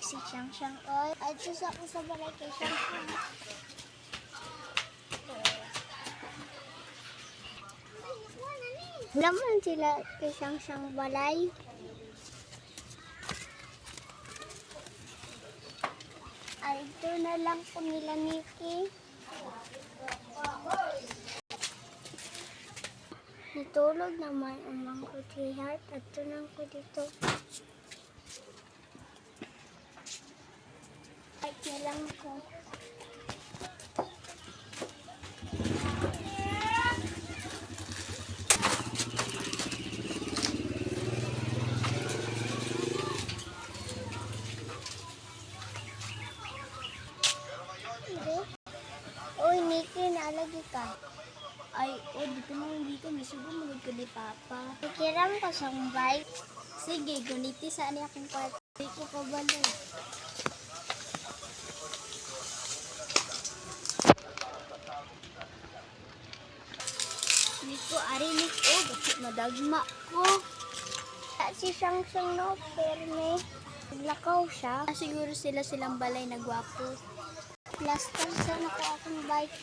si Siyang Siyang. Oy, ay sa ako sa balay kay Siyang Siyang. Laman sila kay Siyang Siyang balay. Ay, ito na lang po nila Nikki. Natulog naman ang mga kutsihart at tunang ko dito. Ay, nilang ko. Uy, Nikki, naalagi ka. Ay, dito may sugo mo ko ni Papa. Ikiram ko sa bike. Sige, guniti saan niya akong kwarto. Hindi ko kabalo. Niko, arinig ko. Bakit madagma ko? Si Siyang Siyang no, perme. Naglakaw siya. Siguro silang balay na gwapo. Last time sana ko akong bike.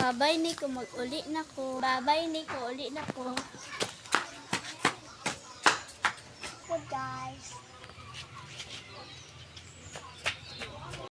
Babay ni ko, mag-uli na ko. Babay ni ko, uli na ko. Good guys.